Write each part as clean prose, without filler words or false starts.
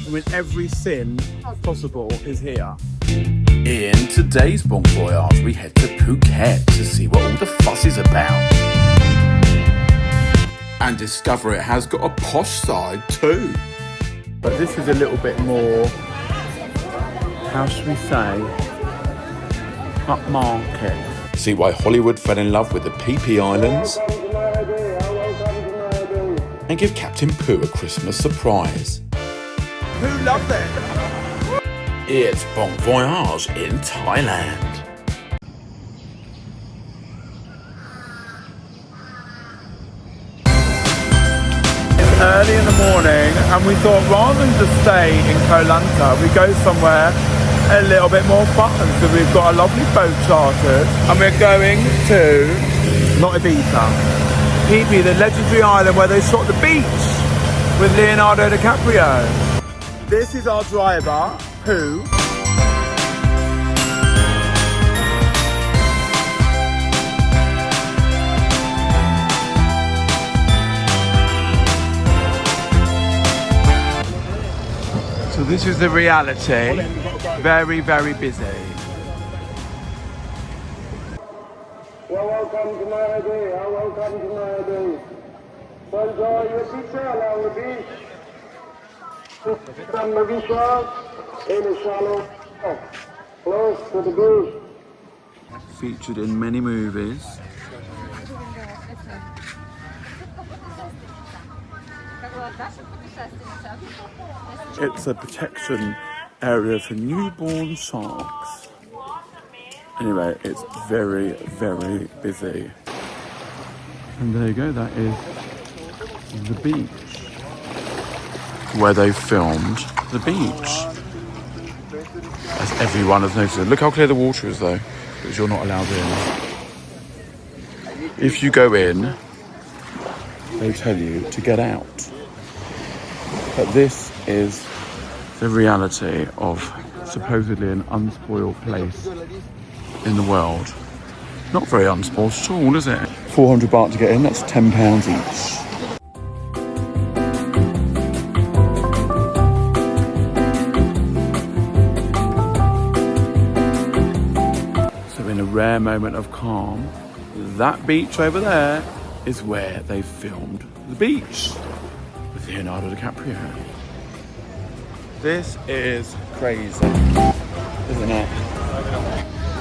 I mean, every sin possible is here. In today's Bon Voyage, we head to Phuket to see what all the fuss is about. And discover it has got a posh side too. But this is a little bit more, how should we say, upmarket. See why Hollywood fell in love with the Phi Phi Islands. And give Captain Pooh a Christmas surprise. Who loves it? It's Bon Voyage in Thailand. It's early in the morning and we thought rather than just stay in Ko Lanta, we go somewhere a little bit more fun. So we've got a lovely boat chartered and we're going to, not Ibiza, Phi Phi, the legendary island where they shot The Beach with Leonardo DiCaprio. This is our driver, Pooh. So this is the reality. Very, very busy. Welcome to my day. Welcome to my day. So enjoy your picture along the beach. From the beach in a shallow, close to the beach. Featured in many movies. It's a protection area for newborn sharks. Anyway, it's very, very busy. And there you go, that is the beach. Where they filmed The Beach. As everyone has noticed. Look how clear the water is though, because you're not allowed in. If you go in, they tell you to get out. But this is the reality of supposedly an unspoiled place in the world. Not very unspoiled at all, is it? 400 baht to get in, that's £10 each. So in a rare moment of calm, that beach over there is where they filmed The Beach with Leonardo DiCaprio. This is crazy, isn't it?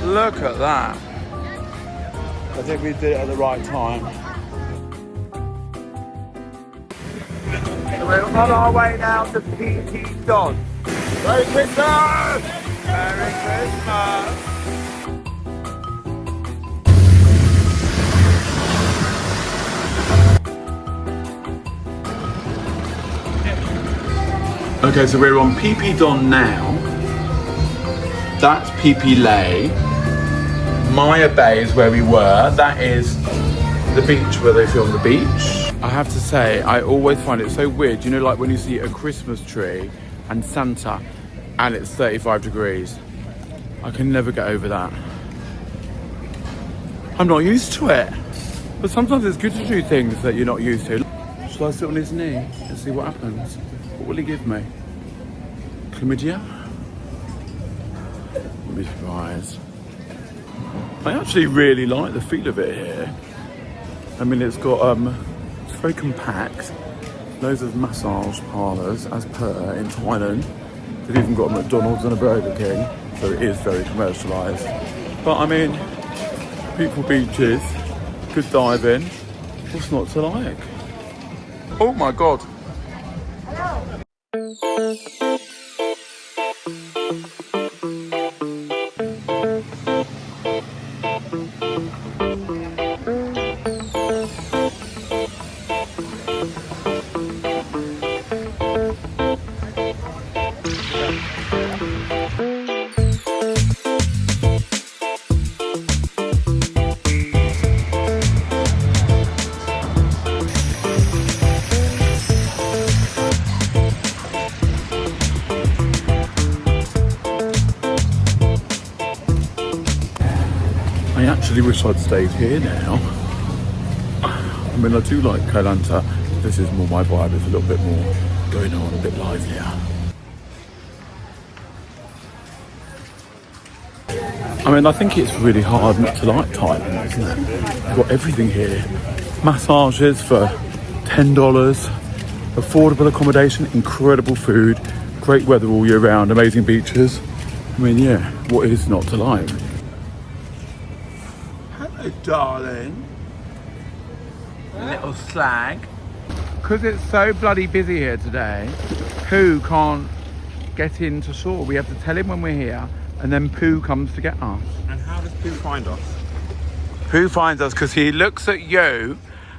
Look at that. I think we did it at the right time. So we're on our way now to Phuket Don. Merry Christmas! Merry Christmas! Okay, so we're on Phi Phi Don now. That's Phi Phi Lay. Maya Bay is where we were. That is the beach where they filmed The Beach. I have to say, I always find it so weird. You know, like when you see a Christmas tree and Santa and it's 35 degrees. I can never get over that. I'm not used to it. But sometimes it's good to do things that you're not used to. Shall I sit on his knee and see what happens? What will he give me? Chlamydia? I'll be surprised. I actually really like the feel of it here. I mean, it's got, it's very compact. Loads of massage parlours, as per in Thailand. They've even got a McDonald's and a Burger King, so it is very commercialised. But I mean, beautiful beaches, good diving. What's not to like? Oh my God. I actually wish I'd stayed here now. I mean, I do like Ko Lanta. This is more my vibe. It's a little bit more going on, a bit livelier. I mean, I think it's really hard not to like Thailand, isn't it? You've got everything here. Massages for $10, affordable accommodation, incredible food, great weather all year round, amazing beaches. I mean, yeah, what is not to like? Hello, darling. Little slag. Because it's so bloody busy here today, Pooh can't get into shore. We have to tell him when we're here, and then Pooh comes to get us. And how does Pooh find us? Pooh finds us because he looks at you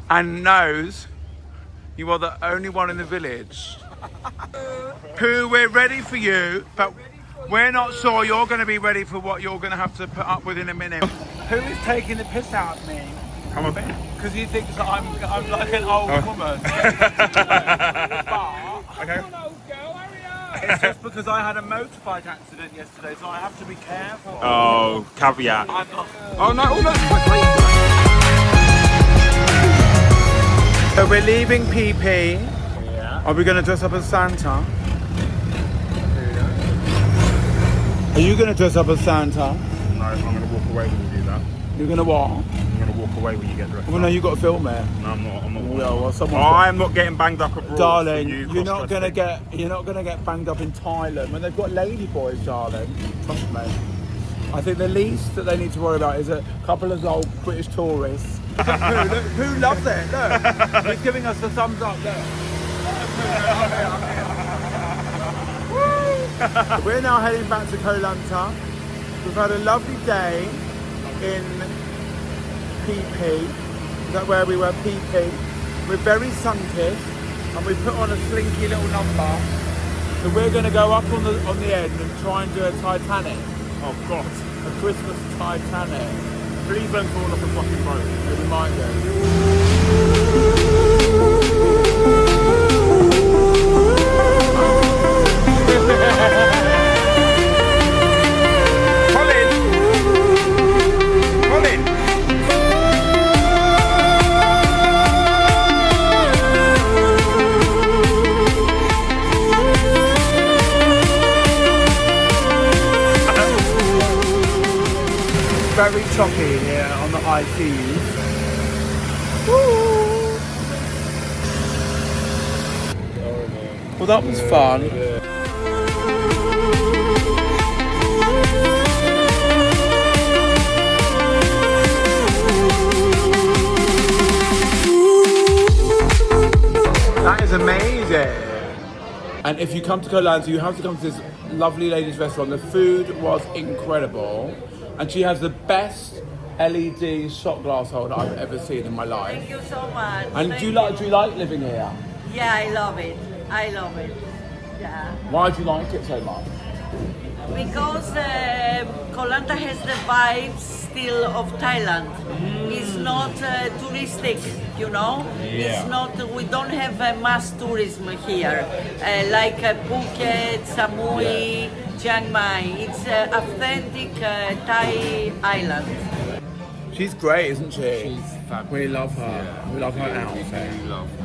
and knows you are the only one in the village. Pooh, we're ready for you, but we're not sure you're going to be ready for what you're going to have to put up with in a minute. Pooh is taking the piss out of me. Come on. Because he thinks that I'm like an old woman. Okay. It's just because I had a motorbike accident yesterday, so I have to be careful. Oh, caveat. I'm not... Oh no, So we're leaving PP. Yeah. Are we going to dress up as Santa? Are you going to dress up as Santa? No, I'm going to walk away when you do that. You're going to what? I'm going to walk away when you get dressed Well, no, you got to film it. No, I'm not. Well, I'm not getting banged up abroad. Darling, for you you're not gonna cross-dressing. get banged up in Thailand when they've got lady boys, darling. Trust me. I think the least that they need to worry about is a couple of old British tourists. Who loves it? Look, he's giving us the thumbs up. Look. We're now heading back to Ko Lanta. We've had a lovely day in PP. Is that where we were? PP. We're very sun-kissed, and we put on a slinky little number. So we're going to go up on the end and try and do a Titanic. Oh God. A Christmas Titanic. Please don't fall off the fucking boat. Yeah, we might do. Very choppy here on the high seas. Well, that was fun. That is amazing. And if you come to Ko Lanta, you have to come to this lovely lady's restaurant. The food was incredible. And she has the best LED shot glass holder I've ever seen in my life. Thank you so much. And do you like living here? Yeah, I love it. I love it. Yeah. Why do you like it so much? Because Ko Lanta has the vibes still of Thailand. It's not touristic, you know. It's not. We don't have mass tourism here like Phuket, Samui, Chiang Mai. It's authentic Thai island. She's great, isn't she? She's fabulous. We love her. Yeah. We love her outfit. We love her.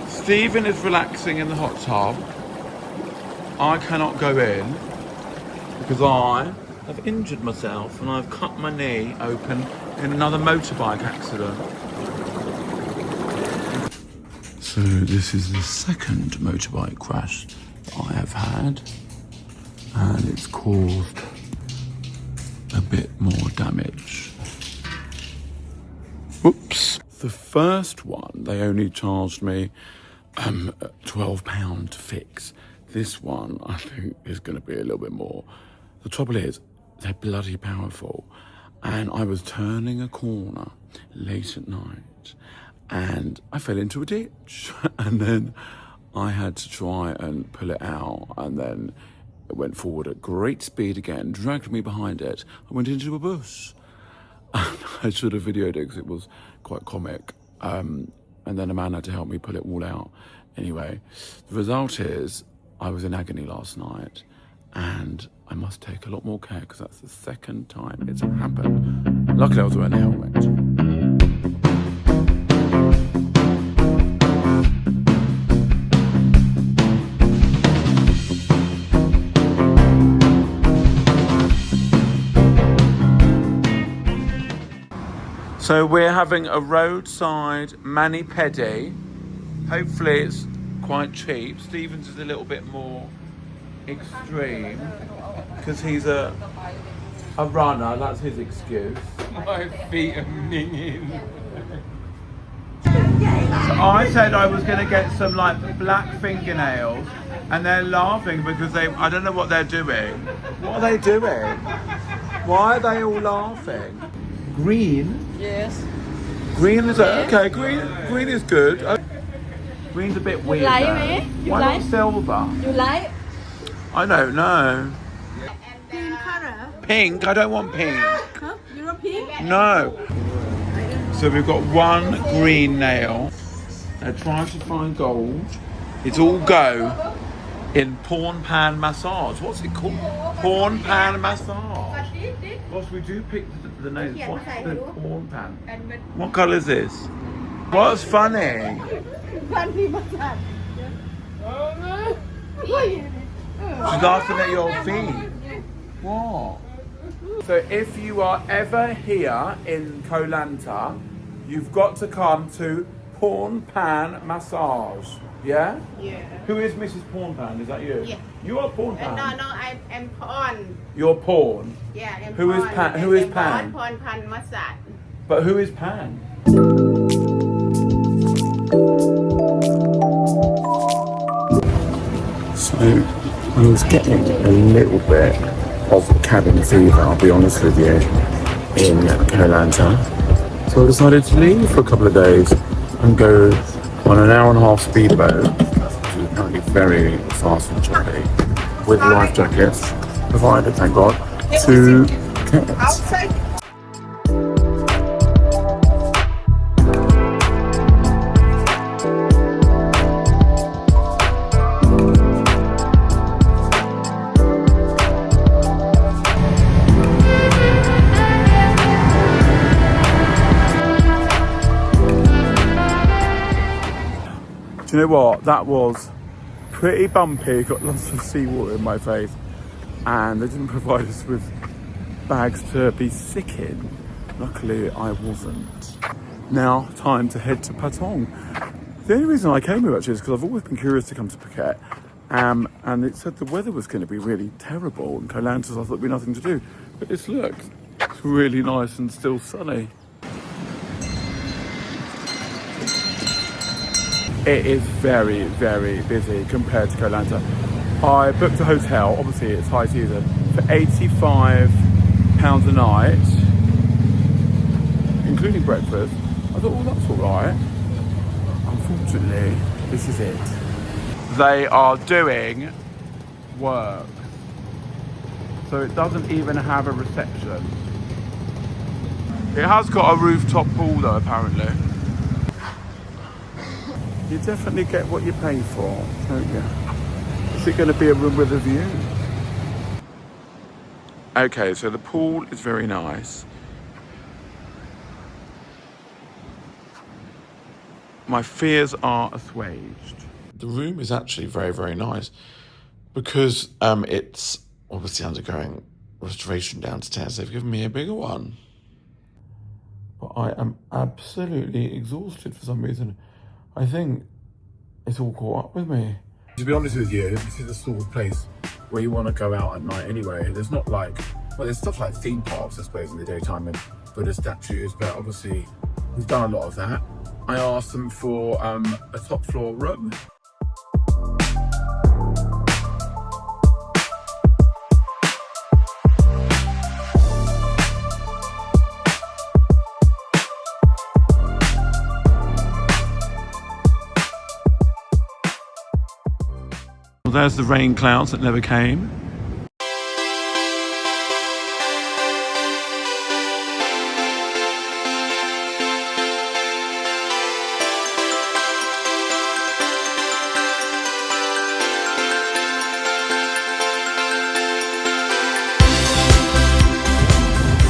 Stephen is relaxing in the hot tub. I cannot go in because I have injured myself and I've cut my knee open in another motorbike accident. So this is the second motorbike crash that I have had, and it's caused a bit more damage. Whoops. The first one, they only charged me £12 to fix. This one, I think, is going to be a little bit more. The trouble is, they're bloody powerful. And I was turning a corner late at night, and I fell into a ditch. And then I had to try and pull it out, and then it went forward at great speed again, dragged me behind it. I went into a bush. And I should have videoed it because it was quite comic. And then a man had to help me pull it all out. Anyway, the result is I was in agony last night, and I must take a lot more care because that's the second time it's happened. Luckily I was wearing a helmet. So we're having a roadside mani-pedi. Hopefully it's quite cheap. Stephen's is a little bit more extreme because he's a runner. That's his excuse. My feet are minging. So I said I was going to get some like black fingernails, and they're laughing because I don't know what they're doing. What are they doing? Why are they all laughing? Green? Yes. Green is okay. Green is good. Green's a bit weird. like though. it? You Why like? not silver? You like I don't know. pink color? Pink? I don't want pink. Huh? You want pink? No. So we've got one green nail. They're trying to find gold. It's all go in porn pan massage. What's it called? Porn pan massage. Gosh, we do pick the nails. What's the porn pan? What colour is this? What's funny? Funny massage. She's laughing at your feet. What? So if you are ever here in Ko Lanta, you've got to come to Porn Pan Massage. Yeah? Yeah. Who is Mrs. Porn Pan? Is that you? Yeah. You are Porn Pan. No, I'm porn. You're Porn. Yeah, I'm Who is porn. Pan? Who is I'm Pan? Porn pan massage. But who is Pan? So I was getting a little bit of cabin fever, I'll be honest with you, in Ko Lanta. So I decided to leave for a couple of days and go on an hour and a half speedboat, which is apparently very fast and choppy, with life jackets provided, thank God, to Phuket. Do you know what? That was pretty bumpy. Got lots of seawater in my face, and they didn't provide us with bags to be sick in. Luckily, I wasn't. Now, time to head to Patong. The only reason I came here actually is because I've always been curious to come to Phuket, and it said the weather was going to be really terrible in Ko Lanta, so I thought there'd be nothing to do. But it's really nice and still sunny. It is very, very busy compared to Ko Lanta. I booked a hotel, obviously it's high season, for £85 a night, including breakfast. I thought, well, that's all right. Unfortunately, this is it. They are doing work. So it doesn't even have a reception. It has got a rooftop pool though, apparently. You definitely get what you pay for, don't you? Is it going to be a room with a view? Okay, so the pool is very nice. My fears are assuaged. The room is actually very, very nice because it's obviously undergoing restoration downstairs. They've given me a bigger one. But I am absolutely exhausted for some reason. I think it's all caught up with me. To be honest with you, this is the sort of place where you want to go out at night anyway. There's not like, well, there's stuff like theme parks, I suppose, in the daytime and Buddha statues, but obviously we've done a lot of that. I asked them for a top floor room. There's the rain clouds that never came.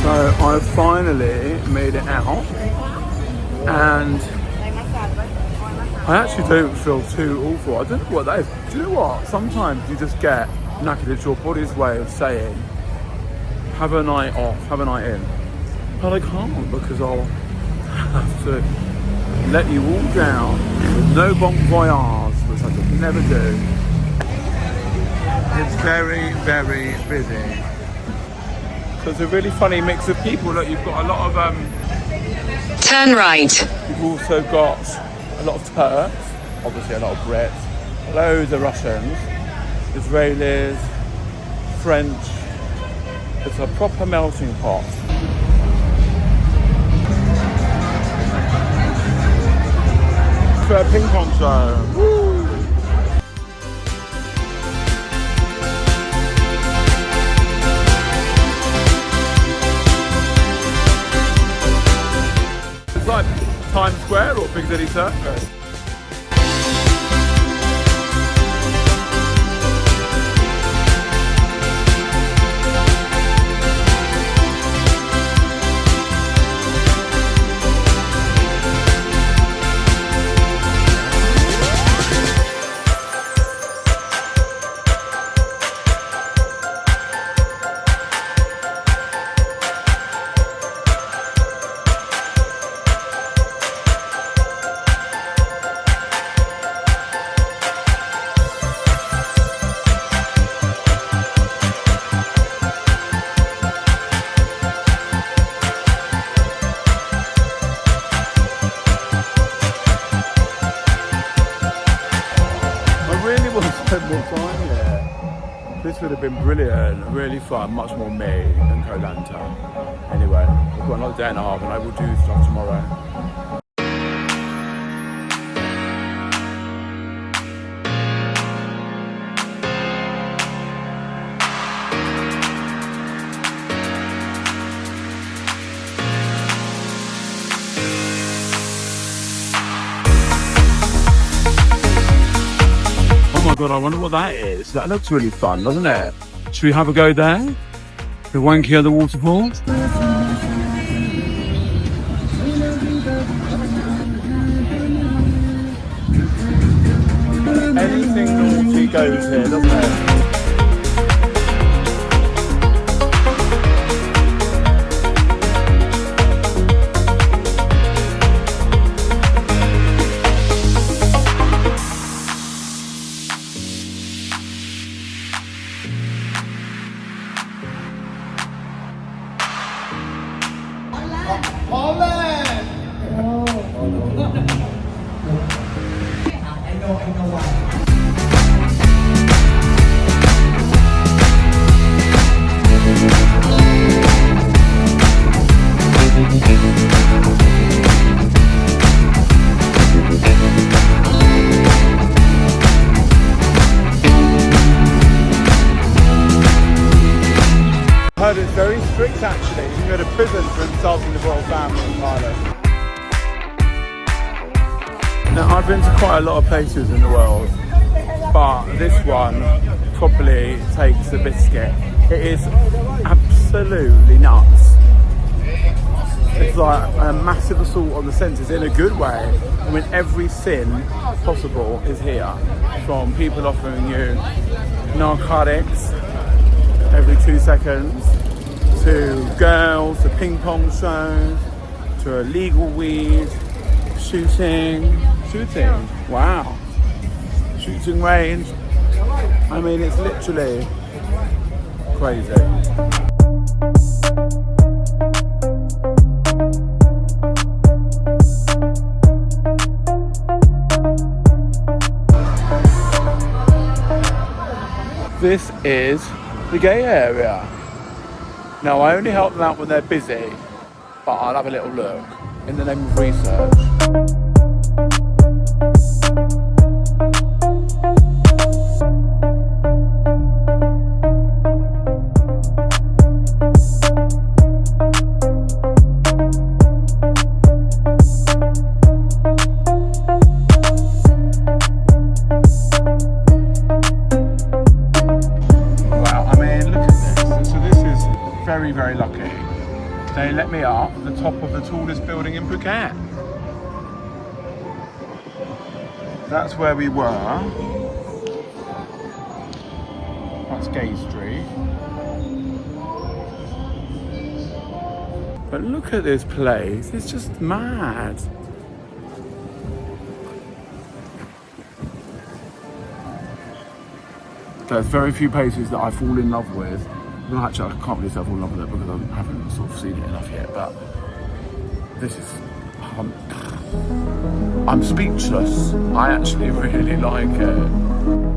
So I finally made it out, and I actually don't feel too awful. I don't know what that is. Do you know what? Sometimes you just get knackered. It's your body's way of saying, have a night off, have a night in. But I can't because I'll have to let you all down with no bon voyage, which I could never do. It's very, very busy. So it's a really funny mix of people. Look, you've got a lot of Turn right. you've also got a lot of Turks, obviously a lot of Brits, loads of Russians, Israelis, French. It's a proper melting pot. For a ping pong show. Woo! It's like Times Square or Piccadilly Circus. More time here. This would have been brilliant, really fun, much more me than Ko Lanta. Anyway, we've got another day and a half and I will do stuff tomorrow. Oh my god, I wonder what that is. That looks really fun, doesn't it? Should we have a go there? The wanky of the waterfall? Anything naughty goes here, doesn't it? I heard it's very strict actually. You can go to prison for insulting the royal family in Thailand. Now I've been to quite a lot of places in the world, but this one properly takes the biscuit. It is absolutely nuts. It's like a massive assault on the senses in a good way. I mean, every sin possible is here. From people offering you narcotics every 2 seconds, to girls, to ping pong shows, to illegal weed, shooting, wow, shooting range. I mean, it's literally crazy. This is the gay area. Now I only help them out when they're busy, but I'll have a little look in the name of research. Very lucky. They let me up the top of the tallest building in Phuket. That's where we were. That's Gay Street. But look at this place, it's just mad. There's very few places that I fall in love with. Well, actually, I can't really say I fall in love with it because I haven't sort of seen it enough yet, but this is... I'm speechless. I actually really like it.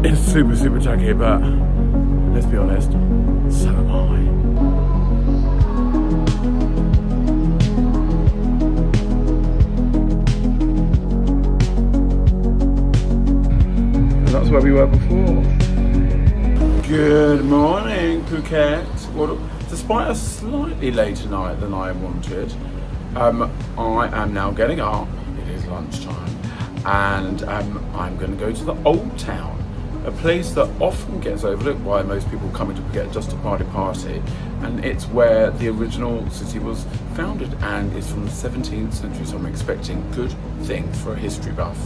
It's super, super tacky, but let's be honest, so am I. And that's where we were before. Good morning, Phuket. Well, despite a slightly later night than I wanted, I am now getting up. It is lunchtime, and I'm going to go to the Old Town. A place that often gets overlooked by most people coming to Phuket just to party, and it's where the original city was founded and is from the 17th century, so I'm expecting good things for a history buff.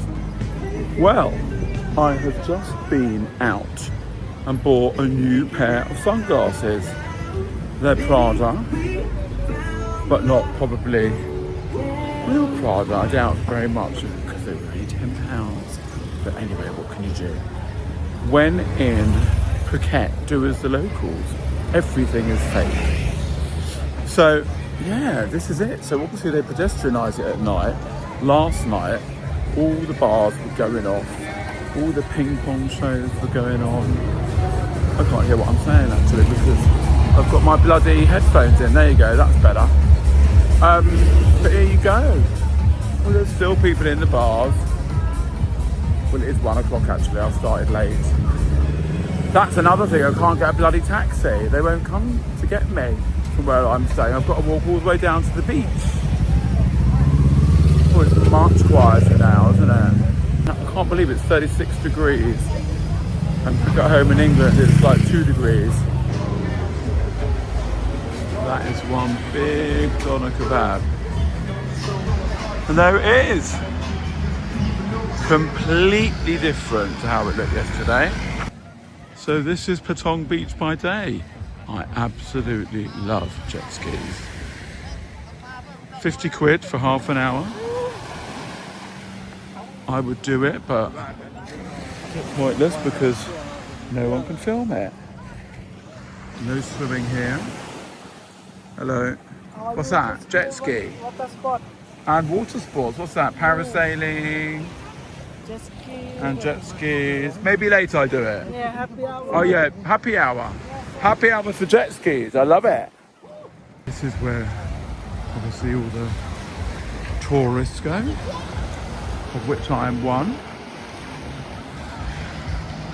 Well, I have just been out and bought a new pair of sunglasses. They're Prada, but not probably real Prada, I doubt very much, because they were only £10. But anyway, what can you do? When in Phuket, do as the locals. Everything is fake. So, yeah, this is it. So obviously they pedestrianise it at night. Last night, all the bars were going off. All the ping pong shows were going on. I can't hear what I'm saying actually because I've got my bloody headphones in. There you go, that's better. But here you go. Well, there's still people in the bars. Well, it is 1 o'clock actually, I started late. That's another thing, I can't get a bloody taxi. They won't come to get me from where I'm staying. I've got to walk all the way down to the beach. Oh, it's much quieter now, isn't it? I can't believe it's 36 degrees. And at home in England, it's like 2 degrees. That is one big doner kebab. And there it is. Completely different to how it looked yesterday. So this is Patong Beach by day. I absolutely love jet skis. 50 quid for half an hour. I would do it, but it's pointless because no one can film it. No swimming here. Hello. What's that? Jet ski. Water sport. And water sports. What's that? Parasailing. Jet ski. And jet skis. Maybe later I do it. Yeah, happy hour. Oh yeah, happy hour. Happy hour for jet skis. I love it. This is where obviously all the tourists go, of which I am one.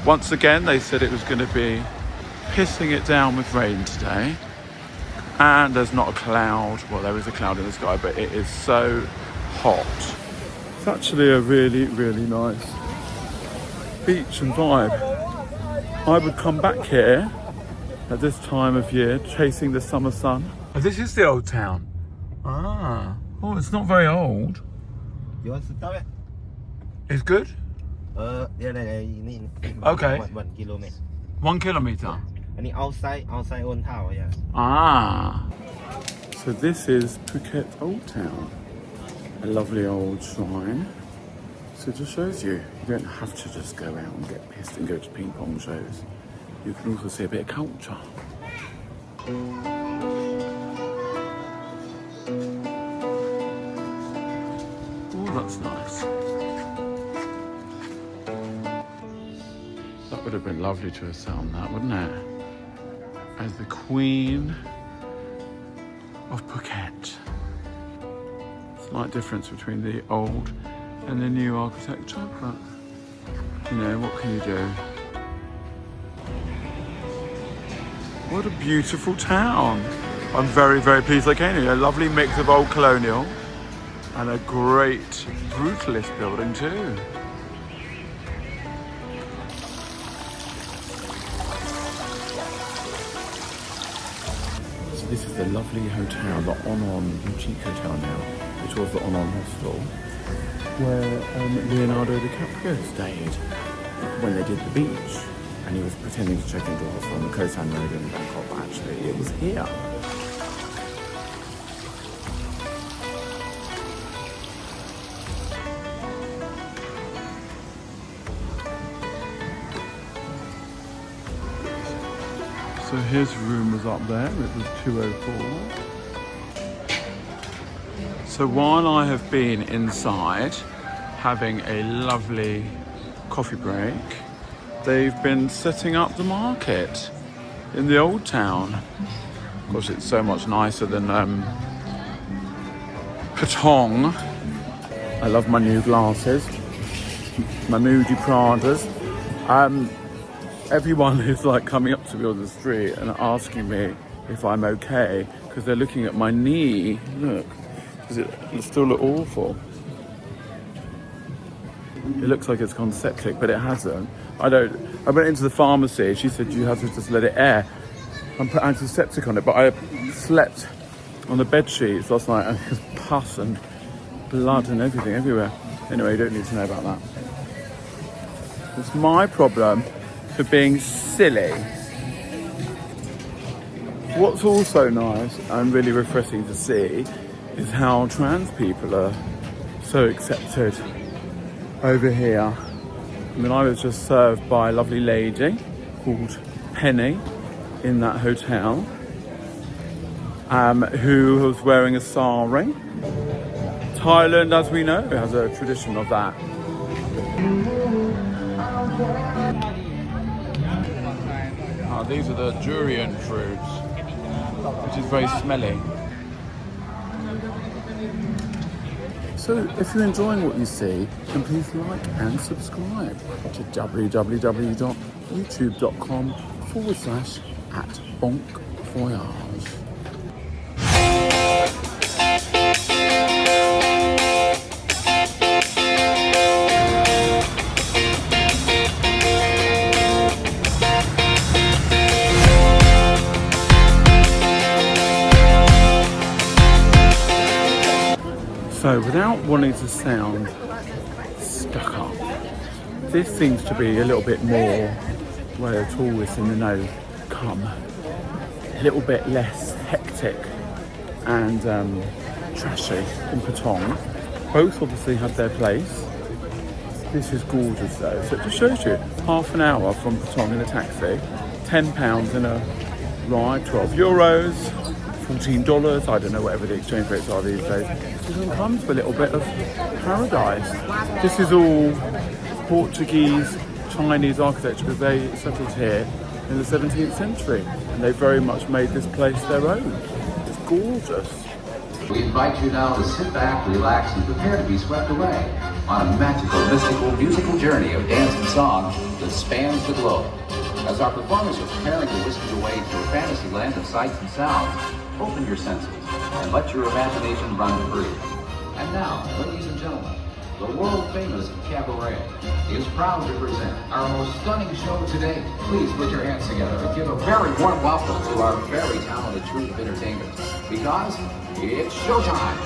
Once again, they said it was going to be pissing it down with rain today. And there's not a cloud. Well, there is a cloud in the sky, but it is so hot. It's actually a really, really nice beach and vibe. I would come back here at this time of year, chasing the summer sun. Oh, this is the Old Town. Ah. Oh, it's not very old. You want to stop it? It's good? Yeah, you need Okay. 1 kilometer. 1 kilometer. And outside Old Town, yeah. Ah. So this is Phuket Old Town. A lovely old shrine. So it just shows you don't have to just go out and get pissed and go to ping pong shows. You can also see a bit of culture. Oh, that's nice. That would have been lovely to have sat on that, wouldn't it? As the Queen of Phuket. Slight difference between the old and the new architecture, but you know, what can you do? What a beautiful town. I'm very, very pleased I came here. A lovely mix of old colonial and a great brutalist building too. So this is the lovely hotel, the On boutique hotel now, which was the On hostel. where Leonardo DiCaprio stayed when they did The Beach. And he was pretending to check into a hostel on the Ko Lanta road in Bangkok, but actually it was here. So his room was up there, it was 204. So while I have been inside having a lovely coffee break, they've been setting up the market in the Old Town. Of course, it's so much nicer than Patong. I love my new glasses, my Moody Pradas. Everyone is like coming up to me on the street and asking me if I'm okay because they're looking at my knee. Look, does it still look awful? It looks like it's gone septic, but it hasn't. I went into the pharmacy. She said you have to just let it air and put antiseptic on it. But I slept on the bed sheets last night and there's pus and blood and everything everywhere. Anyway, you don't need to know about that. It's my problem for being silly. What's also nice and really refreshing to see is how trans people are so accepted over here. I mean, I was just served by a lovely lady called Penny in that hotel, who was wearing a sari. Thailand, as we know, has a tradition of that. These are the durian fruits, which is very smelly. So if you're enjoying what you see, then please like and subscribe to www.youtube.com/@bonkvoyage. So without wanting to sound stuck up, this seems to be a little bit more where the tourists in the know come. A little bit less hectic and trashy than Patong. Both obviously have their place. This is gorgeous though. So it just shows you half an hour from Patong in a taxi, £10 in a ride, €12, $14, I don't know whatever the exchange rates are these days. This all comes with a little bit of paradise. This is all Portuguese, Chinese architecture because they settled here in the 17th century and they very much made this place their own. It's gorgeous. We invite you now to sit back, relax, and prepare to be swept away on a magical, mystical, musical journey of dance and song that spans the globe. As our performers are preparing to whisk you away to a fantasy land of sights and sounds, open your senses and let your imagination run free. And now, ladies and gentlemen, the world-famous Cabaret is proud to present our most stunning show today. Please put your hands together and give a very warm welcome to our very talented troupe of entertainers, because it's showtime.